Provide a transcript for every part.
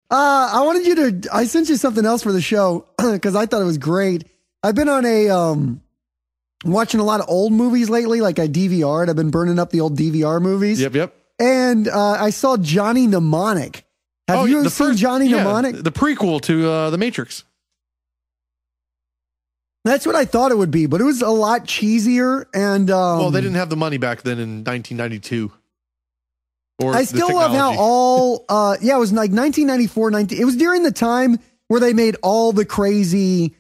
I sent you something else for the show because I thought it was great. I've been on watching a lot of old movies lately. Like I DVR'd. I've been burning up the old DVR movies. Yep. And I saw Johnny Mnemonic. Have you ever seen Johnny Mnemonic? The prequel to The Matrix. That's what I thought it would be, but it was a lot cheesier. And well, they didn't have the money back then in 1992. I still love how it was like 1994, it was during the time where they made all the crazy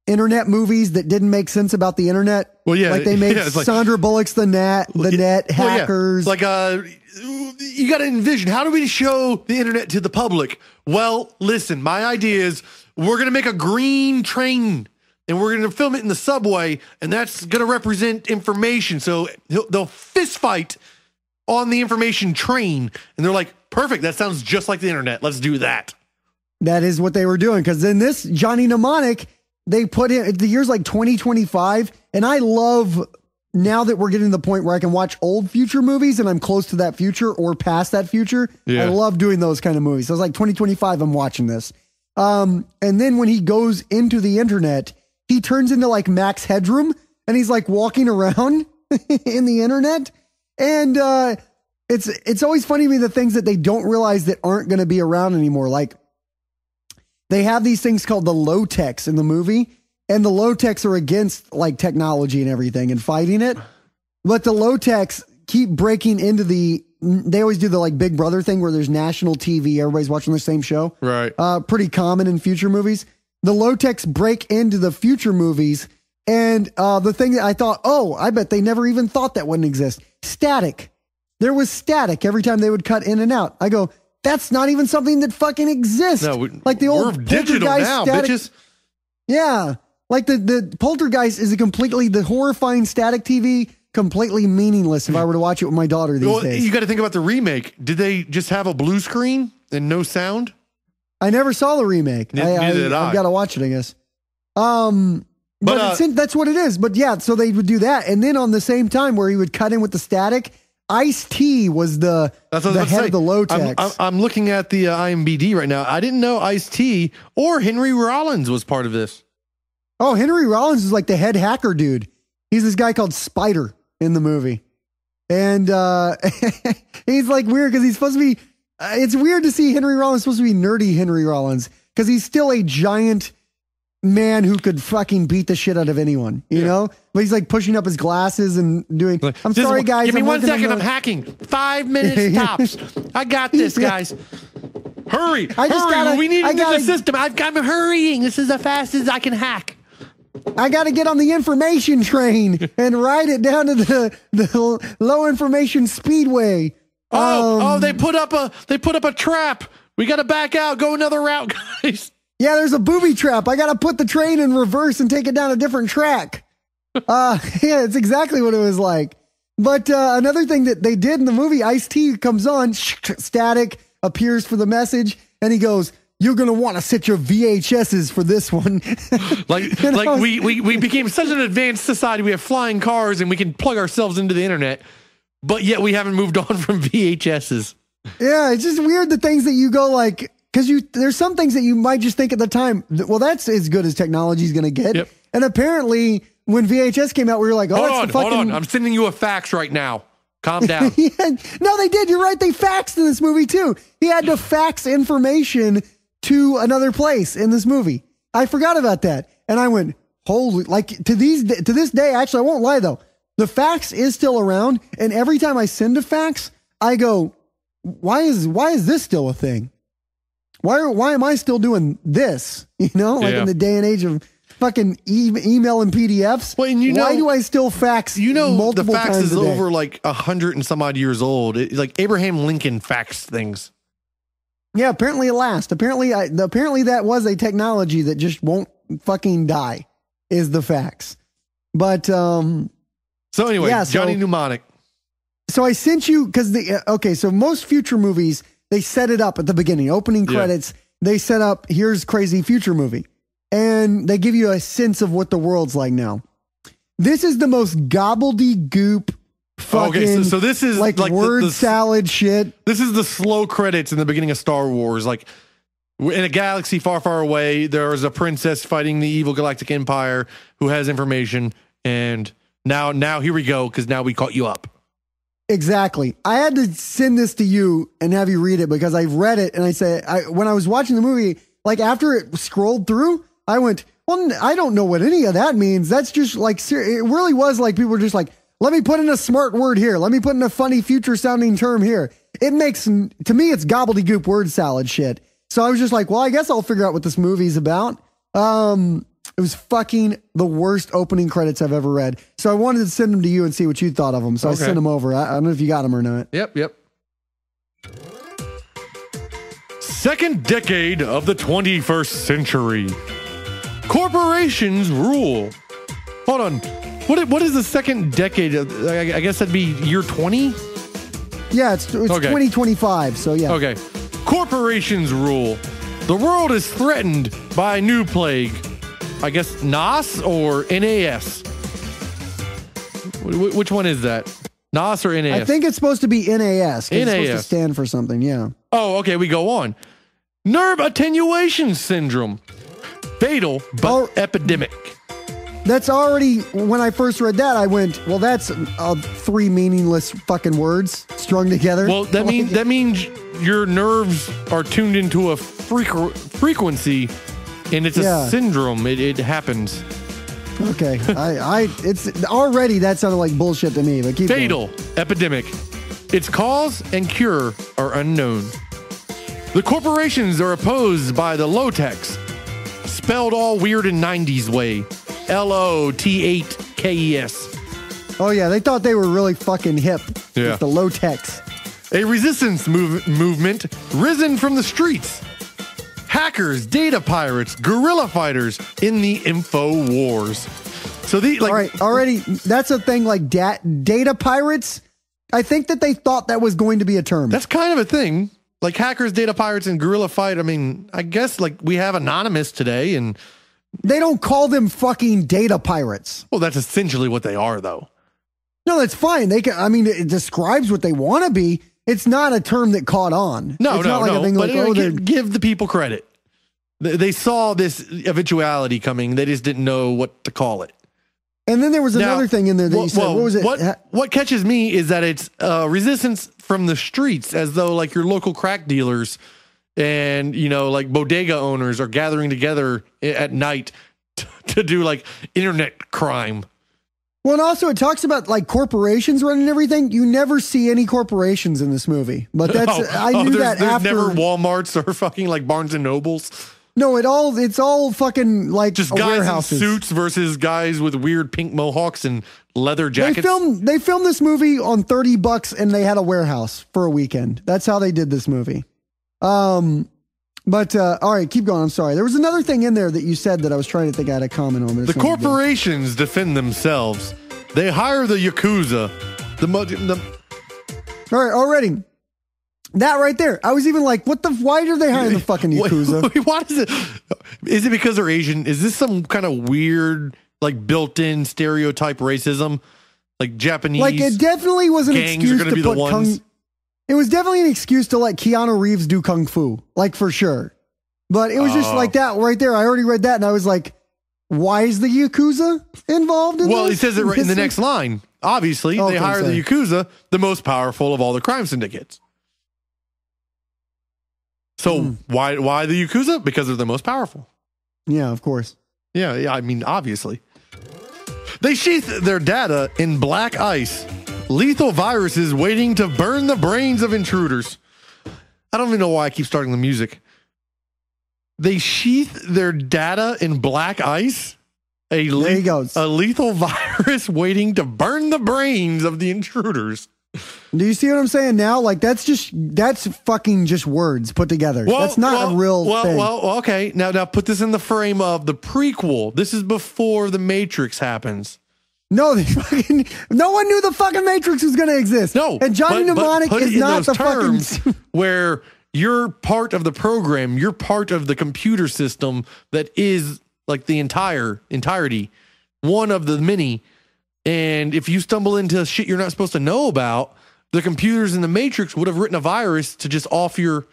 internet movies that didn't make sense about the internet. Well, yeah. Like they made Sandra Bullock's The Net, Hackers. Yeah. Like, you got to envision, how do we show the internet to the public? Well, listen, my idea is we're going to make a green train and we're going to film it in the subway, and that's going to represent information. So they'll fist fight on the information train, and they're like, perfect, that sounds just like the internet. Let's do that. That is what they were doing, because in this Johnny Mnemonic, they put in the year's like 2025, and I love now that we're getting to the point where I can watch old future movies and I'm close to that future or past that future. Yeah. I love doing those kind of movies. So it's like 2025, I'm watching this. And then when he goes into the internet, he turns into like Max Headroom, and he's like walking around in the internet. And it's always funny to me the things that they don't realize that aren't going to be around anymore. Like they have these things called the low techs in the movie, and the low techs are against like technology and everything and fighting it. But the low techs keep breaking into they always do the like Big Brother thing where there's national TV. Everybody's watching the same show. Right. Pretty common in future movies. The low techs break into the future movies. And the thing that I thought, I bet they never even thought that wouldn't exist. Static. There was static every time they would cut in and out. I go, that's not even something that fucking exists. No, like the old digital now, static. Bitches. Yeah. Like the Poltergeist is the horrifying static TV, completely meaningless if I were to watch it with my daughter these days. You got to think about the remake. Did they just have a blue screen and no sound? I never saw the remake. Neither did I. I've got to watch it, I guess. But that's what it is. But yeah, so they would do that. And then on the same time where he would cut in with the static, Ice-T was the head of the low techs. I'm looking at the IMDb right now. I didn't know Ice-T or Henry Rollins was part of this. Oh, Henry Rollins is like the head hacker dude. He's this guy called Spider in the movie. And he's like weird because he's supposed to be, it's weird to see Henry Rollins supposed to be nerdy Henry Rollins because he's still a giant man who could fucking beat the shit out of anyone, you know? But he's like pushing up his glasses and doing, I'm sorry guys. Give me 1 second, I'm hacking. 5 minutes tops. I got this, guys. Hurry, we need to get the system. I'm hurrying. This is as fast as I can hack. I got to get on the information train and ride it down to the low information speedway. They put up a trap. We got to back out, go another route, guys. Yeah, there's a booby trap. I got to put the train in reverse and take it down a different track. Yeah, it's exactly what it was like. But another thing that they did in the movie, Ice-T comes on, static, appears for the message, and he goes, "You're going to want to set your VHSs for this one." we became such an advanced society. We have flying cars and we can plug ourselves into the internet, but yet we haven't moved on from VHSs. Yeah, it's just weird the things that you go like, because there's some things that you might just think at the time, well, that's as good as technology is going to get. Yep. And apparently when VHS came out, we were like, hold on. I'm sending you a fax right now. Calm down. No, they did. You're right. They faxed in this movie too. He had to fax information to another place in this movie. I forgot about that. And I went, holy, like to this day, actually, I won't lie though. The fax is still around. And every time I send a fax, I go, why is this still a thing? Why am I still doing this? You know, like in the day and age of fucking email and PDFs. Well, and why do I still fax? Multiple the fax times is over like 100 and some odd years old. Like Abraham Lincoln faxed things. Yeah, apparently it lasts. Apparently that was a technology that just won't fucking die. Is the fax? But so anyway, yeah, Johnny Mnemonic. So I sent you because so most future movies, they set it up at the beginning, opening credits. They set up, here's crazy future movie. And they give you a sense of what the world's like now. This is the most gobbledygook fucking so this is like word salad shit. This is the slow credits in the beginning of Star Wars. Like In a galaxy far, far away, there is a princess fighting the evil galactic empire who has information. And now here we go, because now we caught you up. Exactly. I had to send this to you and have you read it because I've read it. And I say, when I was watching the movie, like after it scrolled through, I went, well, I don't know what any of that means. That's just like, it really was like people were just like, let me put in a smart word here. Let me put in a funny future sounding term here. It makes, to me, it's gobbledygook word salad shit. So I was just like, well, I guess I'll figure out what this movie's about. It was fucking the worst opening credits I've ever read. So I wanted to send them to you and see what you thought of them. So I sent them over. I don't know if you got them or not. Yep. Second decade of the 21st century. Corporations rule. Hold on. What is the second decade? I guess that'd be year 20? Yeah, it's 2025. So yeah. Okay. Corporations rule. The world is threatened by a new plague. I guess NAS or NAS? Which one is that? NAS or NAS? I think it's supposed to be NAS. NAS. It's supposed to stand for something, yeah. Oh, okay, we go on. Nerve attenuation syndrome. Fatal, but epidemic. That's already, when I first read that, I went, well, that's 3 meaningless fucking words strung together. Well, that means your nerves are tuned into a frequency, and it's a syndrome. It happens. Okay, it's already, that sounded like bullshit to me. But keep Fatal, going. epidemic. Its cause and cure are unknown. The corporations are opposed by the low-techs, spelled all weird in 90s way. LOT8KES. Oh yeah, they thought they were really fucking hip with the low techs. A resistance movement risen from the streets. Hackers, data pirates, guerrilla fighters in the info wars. So all right, already that's a thing like data pirates. I think that they thought that was going to be a term. That's kind of a thing. Like hackers, data pirates, and guerrilla fight. I mean, I guess like we have Anonymous today, and they don't call them fucking data pirates. Well, that's essentially what they are, though. No, that's fine. They can. I mean, it describes what they want to be. It's not a term that caught on. No. Like give the people credit. They saw this eventuality coming. They just didn't know what to call it. And then there was another thing in there that you said. What was it? What catches me is that it's resistance from the streets, as though like your local crack dealers and, like bodega owners are gathering together at night to do like internet crime. Well, and also it talks about like corporations running everything. You never see any corporations in this movie, but I knew that there's after. Never Walmarts or fucking like Barnes and Nobles. No, it's all fucking like just guys warehouses. In suits versus guys with weird pink mohawks and leather jackets. They filmed this movie on $30 and they had a warehouse for a weekend. That's how they did this movie. But all right, keep going. I'm sorry. There was another thing in there that you said that I was trying to think I had a comment on. The corporations defend themselves. They hire the Yakuza. All right, already. That right there. I was even like, why are they hiring the fucking Yakuza? What is it? Is it because they're Asian? Is this some kind of weird, like built-in stereotype racism? Like Japanese like it definitely was an excuse to put it was definitely an excuse to let Keanu Reeves do Kung Fu. Like for sure. But it was just like that right there. I already read that and I was like, why is the Yakuza involved in this? Well, he says it right in the next line. Obviously, they hire the Yakuza, the most powerful of all the crime syndicates. So why the Yakuza? Because they're the most powerful. Yeah, of course. Yeah, I mean, obviously. They sheath their data in black ice. Lethal viruses waiting to burn the brains of intruders. I don't even know why I keep starting the music. They sheath their data in black ice. There he goes. A lethal virus waiting to burn the brains of the intruders. Do you see what I'm saying now? Like that's fucking just words put together. That's not a real thing. Well, okay. Now put this in the frame of the prequel. This is before the Matrix happens. No, no one knew the fucking Matrix was going to exist. No, and Johnny Mnemonic is not the fucking where you're part of the program. You're part of the computer system that is like the entirety, one of the many. And if you stumble into shit you're not supposed to know about, the computers in the Matrix would have written a virus to just off your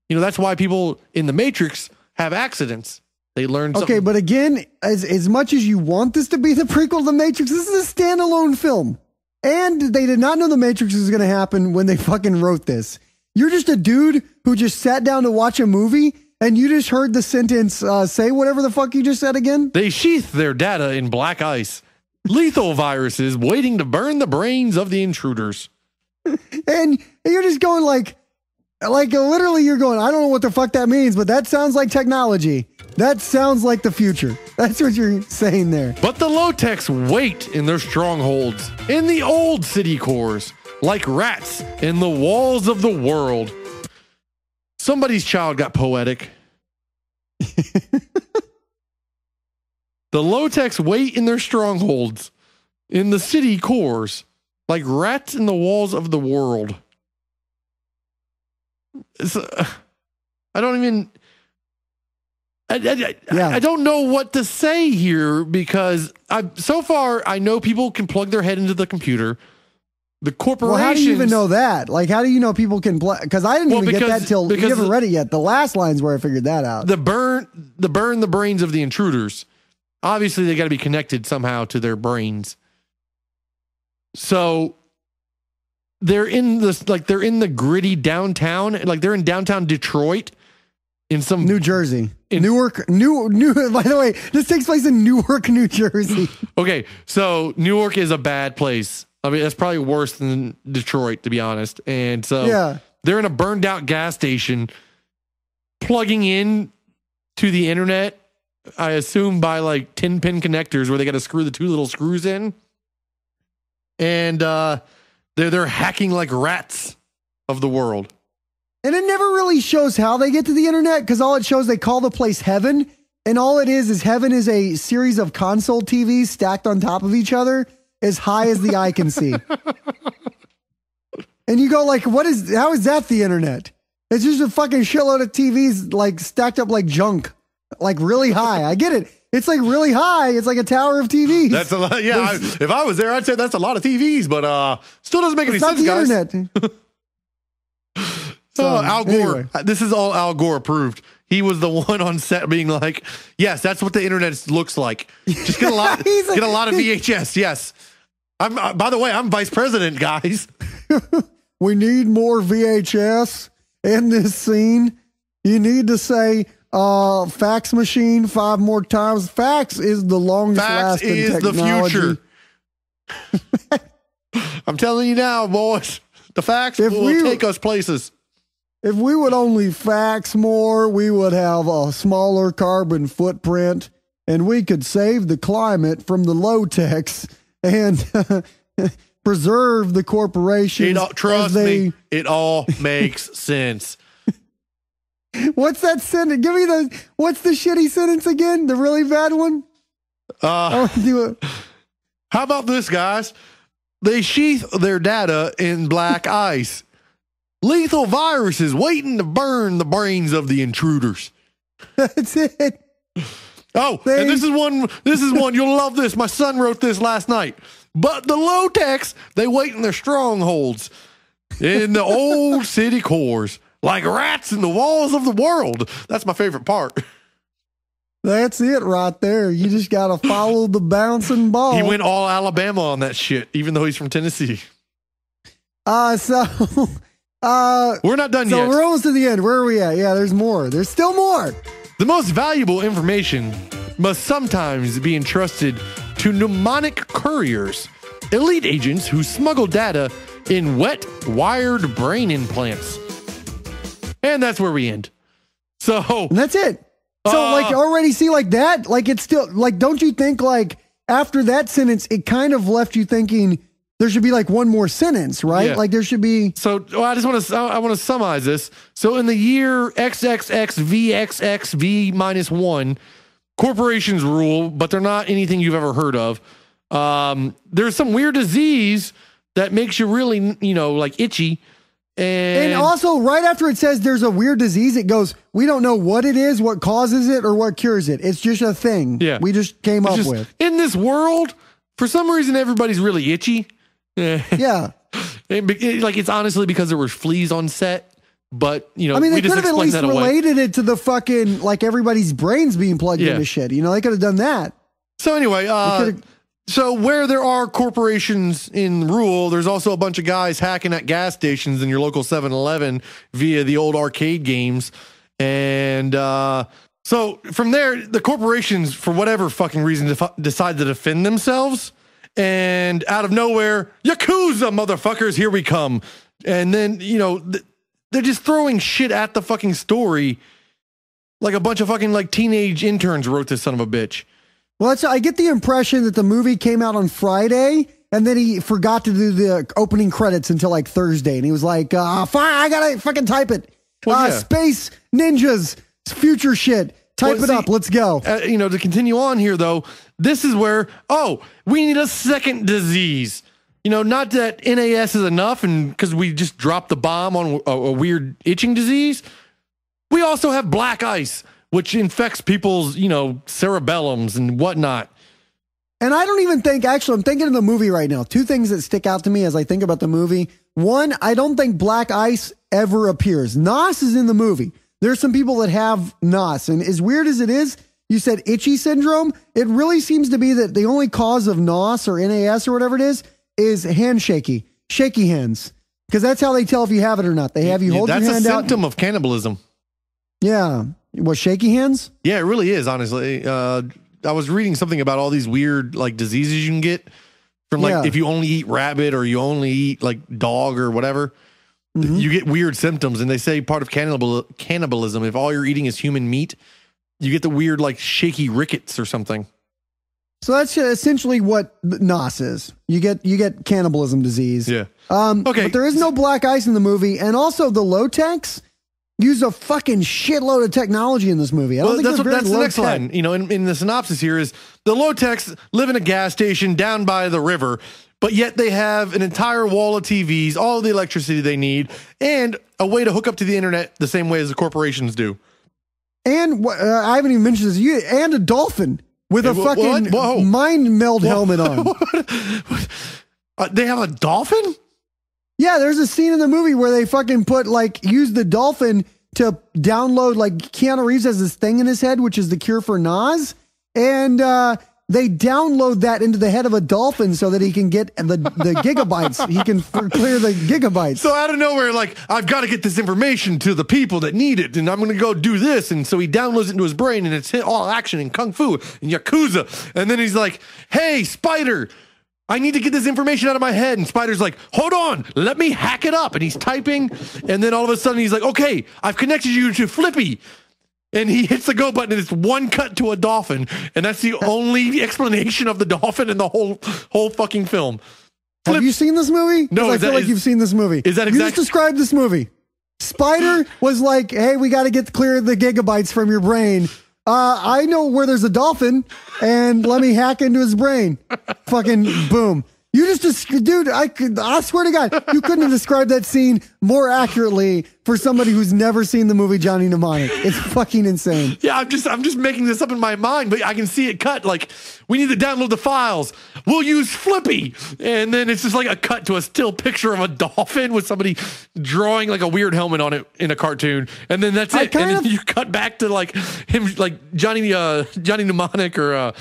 That's why people in the Matrix have accidents. They learn something. Okay, but again, as much as you want this to be the prequel to The Matrix, this is a standalone film. And they did not know The Matrix was going to happen when they fucking wrote this. You're just a dude who just sat down to watch a movie and you just heard the sentence, say whatever the fuck you just said again? They sheath their data in black ice. Lethal viruses waiting to burn the brains of the intruders. And you're just going like literally you're going, I don't know what the fuck that means, but that sounds like technology. That sounds like the future. That's what you're saying there. But the low-techs wait in their strongholds, in the old city cores, like rats in the walls of the world. Somebody's child got poetic. The low-techs wait in their strongholds, in the city cores, like rats in the walls of the world. I don't even... I don't know what to say here because so far I know people can plug their head into the computer. The corporations. Well, how do you even know that? Like, how do you know people can plug? Because I didn't even get that till you haven't read it yet. The last line's where I figured that out. Burn the brains of the intruders. Obviously, they got to be connected somehow to their brains. So they're in the gritty downtown, like they're in downtown Detroit. In some New Jersey, Newark, New. By the way, this takes place in Newark, New Jersey. Okay, so Newark is a bad place. I mean, that's probably worse than Detroit, to be honest. And so they're in a burned out gas station, plugging in to the internet. I assume by like 10-pin connectors where they got to screw the two little screws in, and they're hacking like rats of the world. And it never really shows how they get to the internet because all it shows, they call the place heaven. And all it is heaven is a series of console TVs stacked on top of each other as high as the eye can see. And you go like, how is that the internet? It's just a fucking shitload of TVs like stacked up like junk, like really high. I get it. It's like really high. It's like a tower of TVs. That's a lot. Yeah. If I was there, I'd say that's a lot of TVs, but still doesn't make any sense, guys. Internet. So, Al Gore. Anyway. This is all Al Gore approved. He was the one on set being like, yes, that's what the internet looks like. Just get a lot, get a lot of VHS. Yes. By the way, I'm vice president, guys. We need more VHS in this scene. You need to say, fax machine 5 more times. Fax is the longest lasting technology. The future. I'm telling you now, boys, the fax will take us places. If we would only fax more, we would have a smaller carbon footprint and we could save the climate from the low-techs and preserve the corporations. Trust me, it all makes sense. What's that sentence? Give me what's the shitty sentence again? The really bad one? Do it. How about this, guys? They sheath their data in black ice. Lethal viruses waiting to burn the brains of the intruders. That's it. Oh, and this is one you'll love this. My son wrote this last night. But the low-techs, they wait in their strongholds in the old city cores like rats in the walls of the world. That's my favorite part. That's it right there. You just got to follow the bouncing ball. He went all Alabama on that shit, even though he's from Tennessee. We're not done yet. So we're almost to the end. Where are we at? Yeah, there's more. There's still more. The most valuable information must sometimes be entrusted to mnemonic couriers, elite agents who smuggle data in wet, wired brain implants. And that's where we end. And that's it. So like already see like that, like it's still like, don't you think like after that sentence, it kind of left you thinking there should be like one more sentence, right? Yeah. Like there should be. So I want to summarize this. So in the year XXXVXXV-1, corporations rule, but they're not anything you've ever heard of. There's some weird disease that makes you really, like itchy. And also right after it says there's a weird disease, it goes, we don't know what it is, what causes it, or what cures it. It's just a thing. Yeah. We just came up with. In this world, for some reason, everybody's really itchy. Yeah. Like it's honestly because there were fleas on set But, you know, I mean, they we could just have at explained least that away. related it to the fucking, like everybody's brains being plugged into shit. You know, they could have done that. So anyway, so where there are corporations in rural, there's also a bunch of guys hacking at gas stations in your local 7-Eleven via the old arcade games. And so from there, the corporations, for whatever fucking reason, decide to defend themselves. And out of nowhere, Yakuza, motherfuckers, here we come. And then, you know, they're just throwing shit at the fucking story. Like a bunch of fucking like teenage interns wrote this son of a bitch. Well, I get the impression that the movie came out on Friday and then he forgot to do the opening credits until like Thursday. And he was like, fine, I gotta fucking type it. Well, yeah. Space ninjas, future shit. Type it up. Let's go. You know, to continue on here, though, this is where, we need a second disease. You know, not that NAS is enough and because we just dropped the bomb on a weird itching disease. We also have black ice, which infects people's, you know, cerebellums and whatnot. And I don't even think, actually, I'm thinking of the movie right now. Two things that stick out to me as I think about the movie. One, I don't think black ice ever appears. NOS is in the movie. There's some people that have NOS. And as weird as it is, you said itchy syndrome. It really seems to be that the only cause of NOS or NAS or whatever it is shaky hands. Because that's how they tell if you have it or not. They have you hold your hand out. That's a symptom of cannibalism. Yeah. What, shaky hands? Yeah, it really is, honestly. I was reading something about all these weird like diseases you can get from like if you only eat rabbit or you only eat like dog or whatever. Mm-hmm. You get weird symptoms, and they say part of cannibalism, if all you're eating is human meat, you get the weird like shaky rickets or something. So that's essentially what NOS is. You get cannibalism disease. Yeah. Okay. But there is no black ice in the movie, and also the low techs use a fucking shitload of technology in this movie. I don't think that's the next line. You know, in the synopsis here is the low techs live in a gas station down by the river, but yet they have an entire wall of TVs, all the electricity they need, and a way to hook up to the internet the same way as the corporations do. And I haven't even mentioned this. And a dolphin with a fucking mind meld helmet on. They have a dolphin? Yeah, there's a scene in the movie where they fucking use the dolphin to download, like Keanu Reeves has this thing in his head, which is the cure for NOS. And they download that into the head of a dolphin so that he can get the gigabytes. He can clear the gigabytes. So out of nowhere, like, I've got to get this information to the people that need it, and I'm going to go do this. And so he downloads it into his brain, and it's all action and kung fu and Yakuza. And then he's like, hey, Spider, I need to get this information out of my head. And Spider's like, hold on, let me hack it up. And he's typing. And then all of a sudden he's like, okay, I've connected you to Flippy. And he hits the go button and it's one cut to a dolphin. And that's the only explanation of the dolphin in the whole fucking film. Have you seen this movie? No, I feel like you've seen this movie. Is that exactly? You just described this movie. Spider was like, hey, we got to get clear the gigabytes from your brain. I know where there's a dolphin, and let me hack into his brain. Fucking boom. You dude, I swear to God, you couldn't have described that scene more accurately for somebody who's never seen the movie Johnny Mnemonic. It's fucking insane. Yeah, I'm just making this up in my mind, but I can see it cut. Like, we need to download the files. We'll use Flippy. And then it's just like a cut to a still picture of a dolphin with somebody drawing like a weird helmet on it in a cartoon. And then that's it. And then you cut back to like him, like Johnny Mnemonic or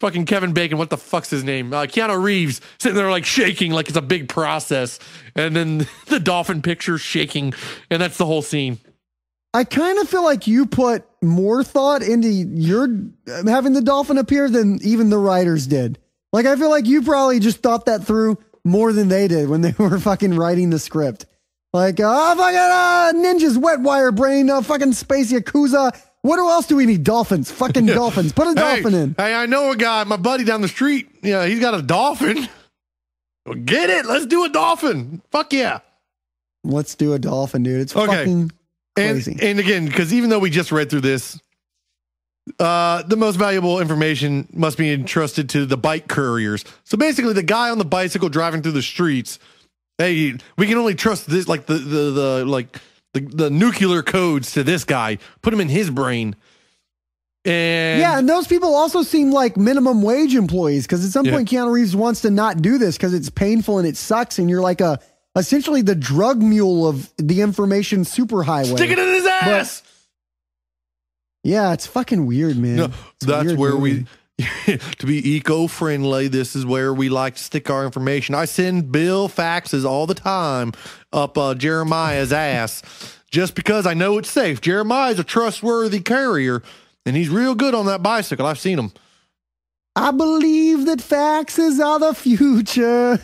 fucking Kevin Bacon, what the fuck's his name? Keanu Reeves sitting there like shaking like it's a big process. And then the dolphin picture shaking. And that's the whole scene. I kind of feel like you put more thought into your having the dolphin appear than even the writers did. Like, I feel like you probably just thought that through more than they did when they were fucking writing the script. Like, fucking ninjas, wet wire brain, fucking space Yakuza. What else do we need? Dolphins. Fucking dolphins. Put a dolphin in. Hey, I know a guy, my buddy down the street. Yeah, he's got a dolphin. Well, get it. Let's do a dolphin. Fuck yeah. Let's do a dolphin, dude. It's fucking crazy. And again, because even though we just read through this, the most valuable information must be entrusted to the bike couriers. So basically, the guy on the bicycle driving through the streets, hey, we can only trust this, like the nuclear codes to this guy, put him in his brain. And those people also seem like minimum wage employees, because at some point Keanu Reeves wants to not do this because it's painful and it sucks, and you're like a essentially the drug mule of the information superhighway. Stick it in his ass. Yeah, it's fucking weird, man. No, It's that's weird where movie. to be eco-friendly, this is where we like to stick our information. I send Bill faxes all the time up Jeremiah's ass just because I know it's safe. Jeremiah's a trustworthy carrier, and he's real good on that bicycle. I've seen him. I believe that faxes are the future.